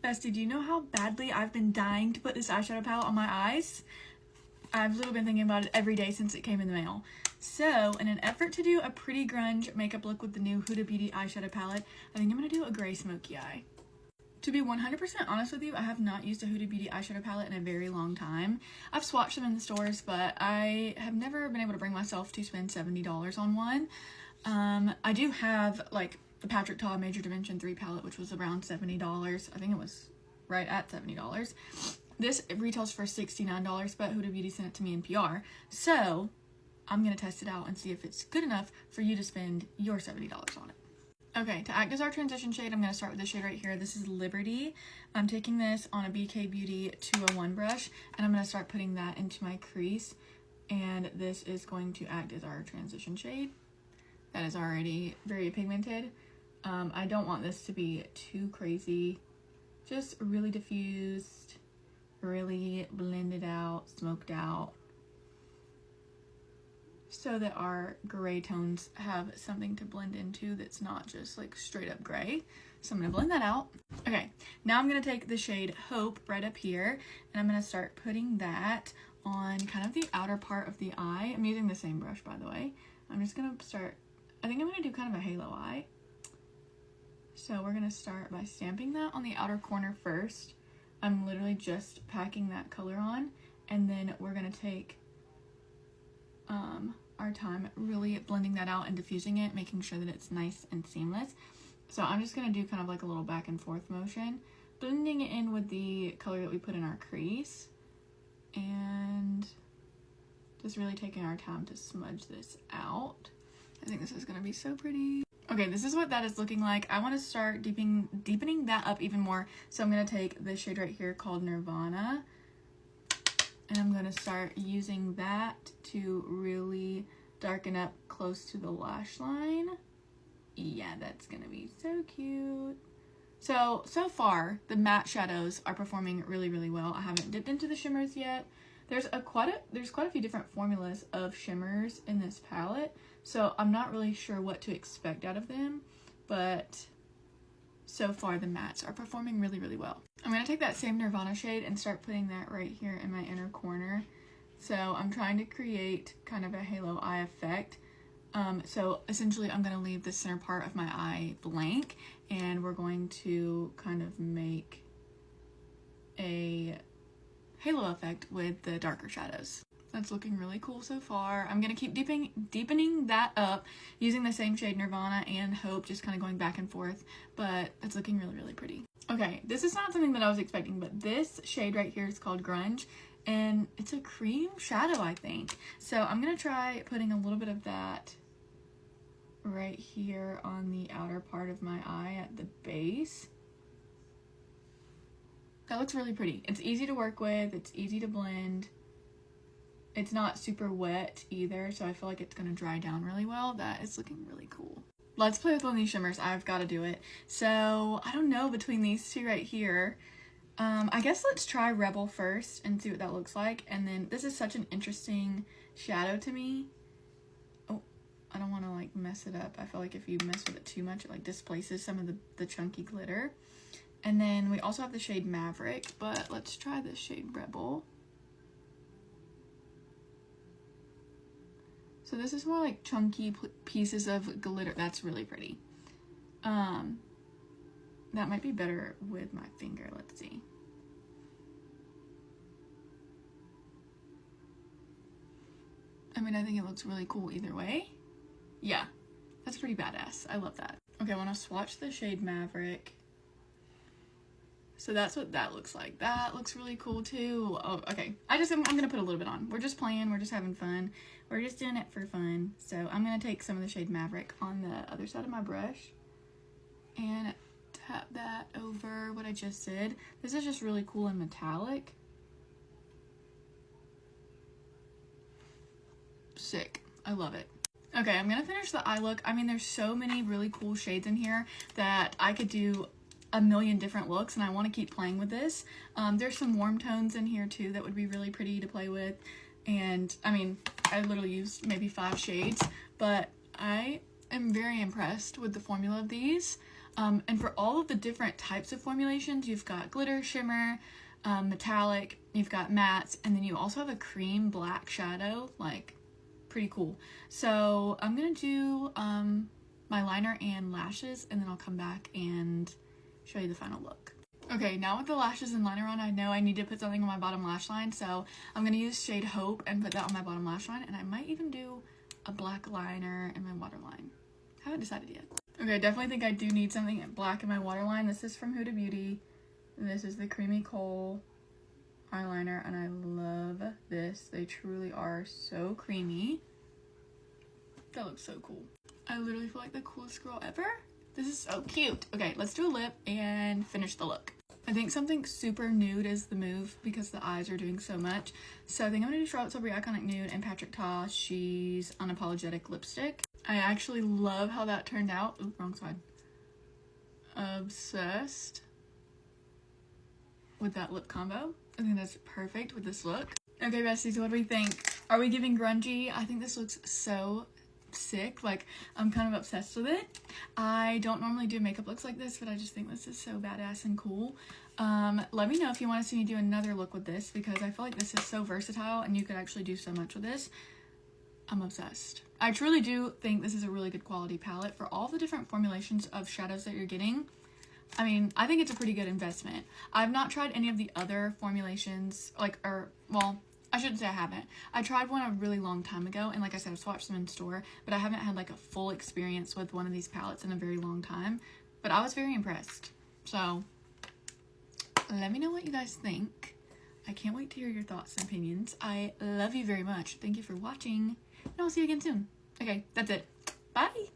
Bestie, do you know how badly I've been dying to put this eyeshadow palette on my eyes? I've literally been thinking about it every day since it came in the mail. So, in an effort to do a pretty grunge makeup look with the new Huda Beauty eyeshadow palette, I think I'm going to do a gray smoky eye. To be 100% honest with you, I have not used a Huda Beauty eyeshadow palette in a very long time. I've swatched them in the stores, but I have never been able to bring myself to spend $70 on one. I do have, like, the Patrick Ta Major Dimension 3 palette, which was around $70. I think it was right at $70. This retails for $69, but Huda Beauty sent it to me in PR. So, I'm going to test it out and see if it's good enough for you to spend your $70 on it. Okay, to act as our transition shade, I'm going to start with this shade right here. This is Liberty. I'm taking this on a BK Beauty 201 brush, and I'm going to start putting that into my crease. And this is going to act as our transition shade. That is already very pigmented. I don't want this to be too crazy. Just really diffused, really blended out, smoked out, so that our gray tones have something to blend into that's not just like straight up gray. So I'm going to blend that out. Okay, now I'm going to take the shade Hope right up here, and I'm going to start putting that on kind of the outer part of the eye. I'm using the same brush, by the way. I'm just going to start, I think I'm going to do kind of a halo eye. So we're going to start by stamping that on the outer corner first. I'm literally just packing that color on, and then we're going to take our time really blending that out and diffusing it, making sure that it's nice and seamless. So I'm just going to do kind of like a little back and forth motion, blending it in with the color that we put in our crease, and just really taking our time to smudge this out. I think this is going to be so pretty. Okay, this is what that is looking like. I want to start deepening that up even more. So I'm going to take this shade right here called Nirvana, and I'm going to start using that to really darken up close to the lash line. Yeah, that's going to be so cute. So far, the matte shadows are performing really, really well. I haven't dipped into the shimmers yet. There's quite a few different formulas of shimmers in this palette, so I'm not really sure what to expect out of them, but so far the mattes are performing really, really well. I'm going to take that same Nirvana shade and start putting that right here in my inner corner. So I'm trying to create kind of a halo eye effect. So essentially I'm going to leave the center part of my eye blank, and we're going to kind of make a halo effect with the darker shadows. That's looking really cool so far. I'm going to keep deepening that up using the same shade Nirvana and Hope, just kind of going back and forth, but it's looking really, really pretty. Okay, this is not something that I was expecting, but this shade right here is called Grunge, and it's a cream shadow, I think. So I'm going to try putting a little bit of that right here on the outer part of my eye at the base. That looks really pretty. It's easy to work with, it's easy to blend. It's not super wet either, so I feel like it's going to dry down really well. That is looking really cool. Let's play with one of these shimmers. I've got to do it. So, I don't know, between these two right here, I guess let's try Rebel first and see what that looks like. And then, this is such an interesting shadow to me. Oh, I don't want to, like, mess it up. I feel like if you mess with it too much, it, like, displaces some of the chunky glitter. And then we also have the shade Maverick, but let's try this shade Rebel. So this is more like chunky pieces of glitter. That's really pretty. That might be better with my finger. Let's see. I mean, I think it looks really cool either way. Yeah, that's pretty badass. I love that. Okay, I want to swatch the shade Maverick. So that's what that looks like. That looks really cool too. Oh, okay. I'm gonna put a little bit on. We're just playing, we're just having fun. We're just doing it for fun. So I'm gonna take some of the shade Maverick on the other side of my brush and tap that over what I just did. This is just really cool and metallic. Sick. I love it. Okay, I'm gonna finish the eye look. I mean, there's so many really cool shades in here that I could do a million different looks, and I want to keep playing with this. There's some warm tones in here too that would be really pretty to play with, and I mean, I literally used maybe 5 shades, but I am very impressed with the formula of these. And for all of the different types of formulations, you've got glitter, shimmer, metallic, you've got mattes, and then you also have a cream black shadow, like pretty cool. So I'm gonna do my liner and lashes, and then I'll come back and show you the final look. Okay, now with the lashes and liner on, I know I need to put something on my bottom lash line, so I'm gonna use shade Hope and put that on my bottom lash line, and I might even do a black liner in my waterline. Haven't decided yet. Okay, I definitely think I do need something black in my waterline. This is from Huda Beauty. This is the Creamy Coal eyeliner, and I love this. They truly are so creamy. That looks so cool. I literally feel like the coolest girl ever. This is so cute. Okay, let's do a lip and finish the look. I think something super nude is the move because the eyes are doing so much. So I think I'm gonna do Charlotte Tilbury Iconic Nude and Patrick Ta She's Unapologetic Lipstick. I actually love how that turned out. Ooh, wrong side. Obsessed with that lip combo. I think that's perfect with this look. Okay, besties, what do we think? Are we giving grungy? I think this looks so sick. Like, I'm kind of obsessed with it. I don't normally do makeup looks like this, but I just think this is so badass and cool. Let me know if you want to see me do another look with this, because I feel like this is so versatile and you could actually do so much with this. I'm obsessed. I truly do think this is a really good quality palette for all the different formulations of shadows that you're getting. I mean, I think it's a pretty good investment. I've not tried any of the other formulations, well, I shouldn't say I haven't. I tried one a really long time ago, and like I said, I've swatched them in store, but I haven't had like a full experience with one of these palettes in a very long time. But I was very impressed. So, let me know what you guys think. I can't wait to hear your thoughts and opinions. I love you very much. Thank you for watching, and I'll see you again soon. Okay, that's it. Bye!